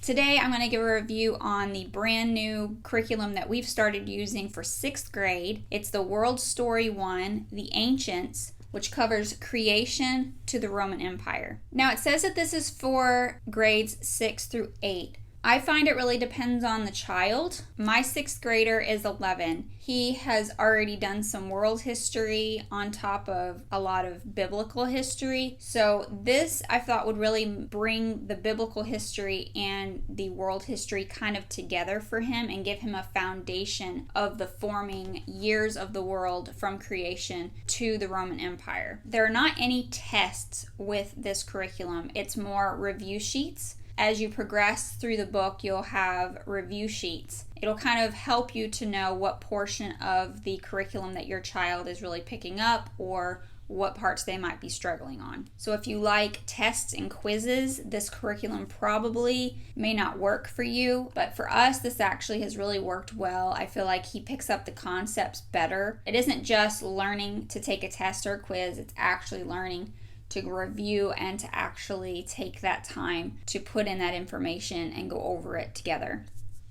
Today I'm going to give a review on the brand new curriculum that we've started using for 6th grade. It's the World Story 1, The Ancients, which covers creation to the Roman Empire. Now it says that this is for grades 6 through 8. I find it really depends on the child. My 6th grader is 11. He has already done some world history on top of a lot of biblical history. So this I thought would really bring the biblical history and the world history kind of together for him and give him a foundation of the forming years of the world from creation to the Roman Empire. There are not any tests with this curriculum. It's more review sheets. As you progress through the book, you'll have review sheets. It'll kind of help you to know what portion of the curriculum that your child is really picking up or what parts they might be struggling on. So if you like tests and quizzes, this curriculum probably may not work for you, but for us, this actually has really worked well. I feel like he picks up the concepts better. It isn't just learning to take a test or a quiz, it's actually learning to review and to actually take that time to put in that information and go over it together.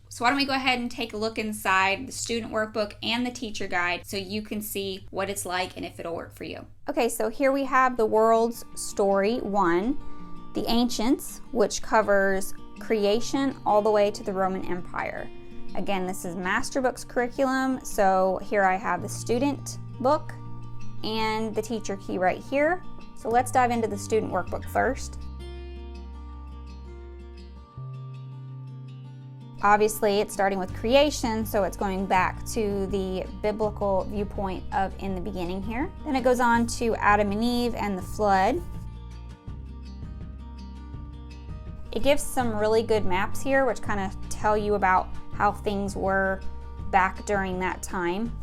So why don't we go ahead and take a look inside the student workbook and the teacher guide so you can see what it's like and if it'll work for you. Okay, so here we have the World's Story 1, The Ancients, which covers creation all the way to the Roman Empire. Again, this is MasterBooks curriculum, so here I have the student book and the teacher key right here. So let's dive into the student workbook first. Obviously, it's starting with creation, so it's going back to the biblical viewpoint of in the beginning here. Then it goes on to Adam and Eve and the flood. It gives some really good maps here, which kind of tell you about how things were back during that time.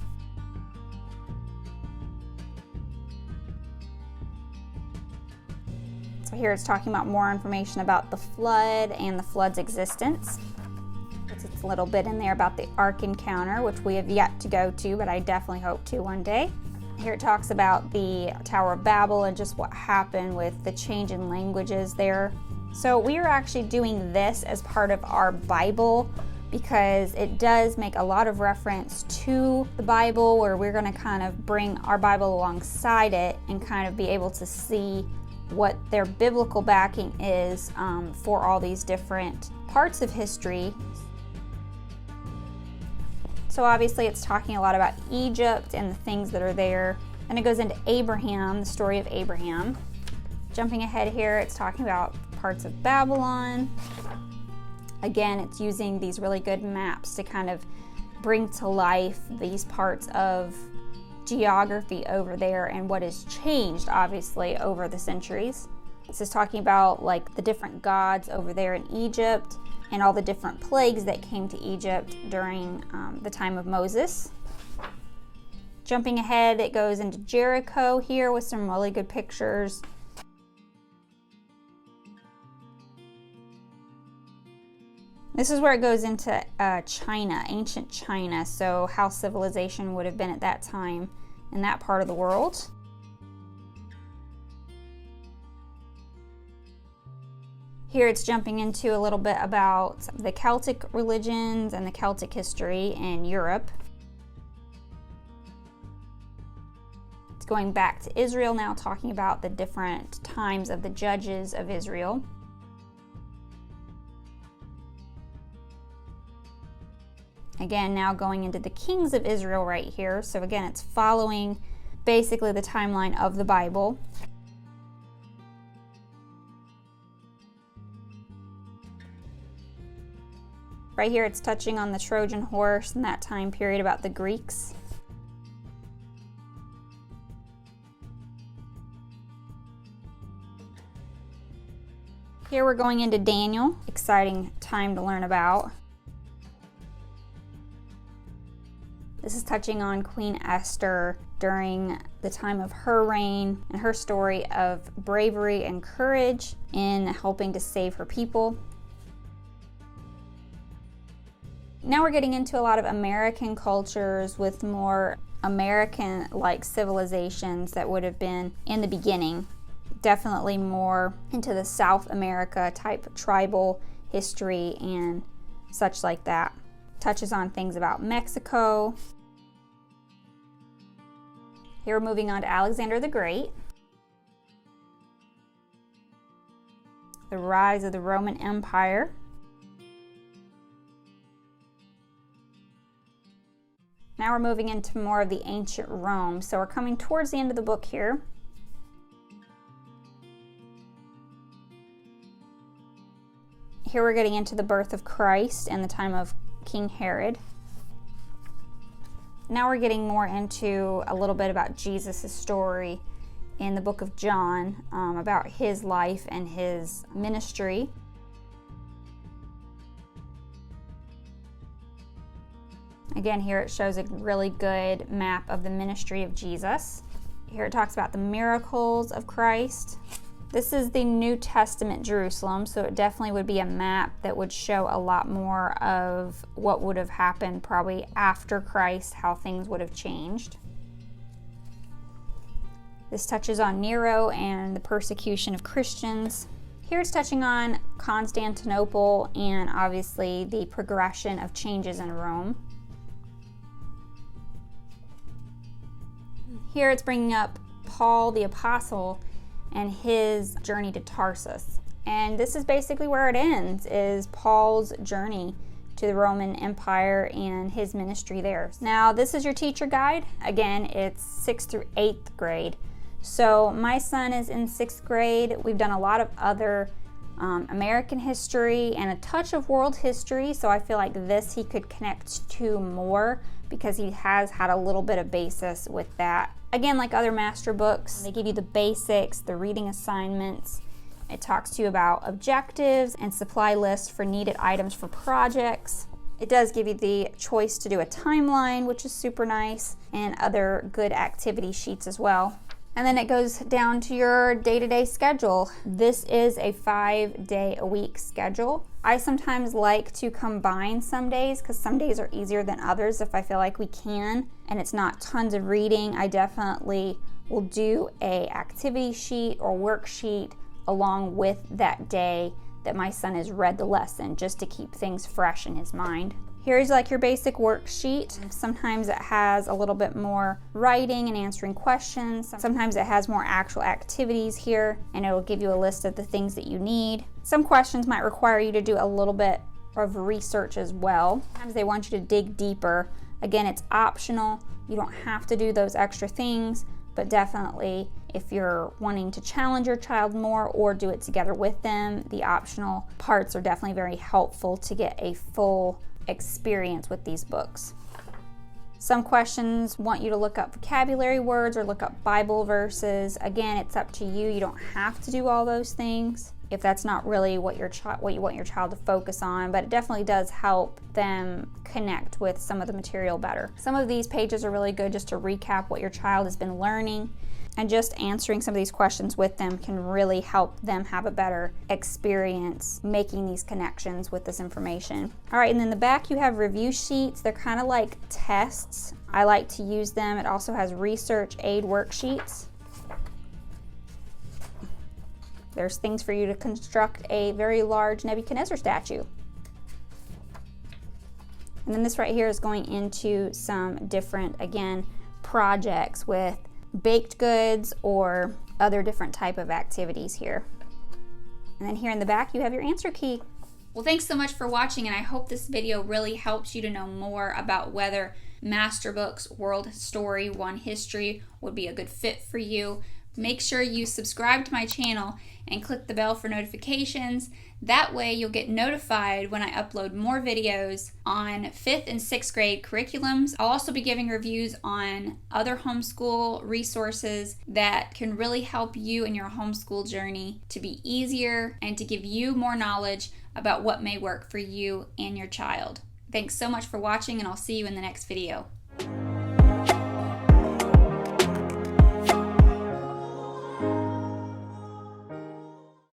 So here it's talking about more information about the flood and the flood's existence. It's a little bit in there about the Ark encounter, which we have yet to go to, but I definitely hope to one day. Here it talks about the Tower of Babel and just what happened with the change in languages there. So we are actually doing this as part of our Bible because it does make a lot of reference to the Bible, where we're going to kind of bring our Bible alongside it and kind of be able to see what their biblical backing is for all these different parts of history. So obviously it's talking a lot about Egypt and the things that are there. Then it goes into Abraham, the story of Abraham. Jumping ahead here, it's talking about parts of Babylon. Again, it's using these really good maps to kind of bring to life these parts of geography over there and what has changed obviously over the centuries. This is talking about like the different gods over there in Egypt and all the different plagues that came to Egypt during the time of Moses. Jumping ahead, it goes into Jericho here with some really good pictures. This is where it goes into China, ancient China, so how civilization would have been at that time in that part of the world. Here it's jumping into a little bit about the Celtic religions and the Celtic history in Europe. It's going back to Israel now, talking about the different times of the judges of Israel. Again, now going into the kings of Israel right here. So again, it's following basically the timeline of the Bible. Right here, it's touching on the Trojan horse and that time period about the Greeks. Here we're going into Daniel, exciting time to learn about. This is touching on Queen Esther during the time of her reign and her story of bravery and courage in helping to save her people. Now we're getting into a lot of American cultures with more American-like civilizations that would have been in the beginning. Definitely more into the South America type tribal history and such like that. Touches on things about Mexico. Here we're moving on to Alexander the Great. The rise of the Roman Empire. Now we're moving into more of the ancient Rome. So we're coming towards the end of the book here. Here we're getting into the birth of Christ and the time of King Herod. Now we're getting more into a little bit about Jesus' story in the book of John, about his life and his ministry. Again, here it shows a really good map of the ministry of Jesus. Here it talks about the miracles of Christ. This is the New Testament Jerusalem, so it definitely would be a map that would show a lot more of what would have happened probably after Christ, how things would have changed. This touches on Nero and the persecution of Christians. Here it's touching on Constantinople and obviously the progression of changes in Rome. Here it's bringing up Paul the Apostle and his journey to Tarsus. And this is basically where it ends, is Paul's journey to the Roman Empire and his ministry there. Now, this is your teacher guide. Again, it's 6th through 8th grade. So my son is in 6th grade. We've done a lot of other American history and a touch of world history, so I feel like this he could connect to more because he has had a little bit of basis with that. Again, like other master books, they give you the basics, the reading assignments. It talks to you about objectives and supply lists for needed items for projects. It does give you the choice to do a timeline, which is super nice, and other good activity sheets as well. And then it goes down to your day-to-day schedule. This is a 5-day-a-week schedule. I sometimes like to combine some days because some days are easier than others if I feel like we can, and it's not tons of reading. I definitely will do a activity sheet or worksheet along with that day that my son has read the lesson, just to keep things fresh in his mind. Here's like your basic worksheet. Sometimes it has a little bit more writing and answering questions. Sometimes it has more actual activities here, and it'll give you a list of the things that you need. Some questions might require you to do a little bit of research as well. Sometimes they want you to dig deeper. Again, it's optional. You don't have to do those extra things, but definitely if you're wanting to challenge your child more or do it together with them, the optional parts are definitely very helpful to get a full experience with these books. Some questions want you to look up vocabulary words or look up Bible verses. Again, it's up to you. You don't have to do all those things if that's not really what you want your child to focus on, but it definitely does help them connect with some of the material better. Some of these pages are really good just to recap what your child has been learning, and just answering some of these questions with them can really help them have a better experience making these connections with this information. All right, and then in the back you have review sheets. They're kind of like tests. I like to use them. It also has research aid worksheets. There's things for you to construct a very large Nebuchadnezzar statue. And then this right here is going into some different, again, projects with baked goods or other different type of activities here. And then here in the back you have your answer key. Well, thanks so much for watching, and I hope this video really helps you to know more about whether MasterBooks World Story 1 History would be a good fit for you. Make sure you subscribe to my channel and click the bell for notifications. That way you'll get notified when I upload more videos on 5th and 6th grade curriculums. I'll also be giving reviews on other homeschool resources that can really help you in your homeschool journey to be easier and to give you more knowledge about what may work for you and your child. Thanks so much for watching, and I'll see you in the next video.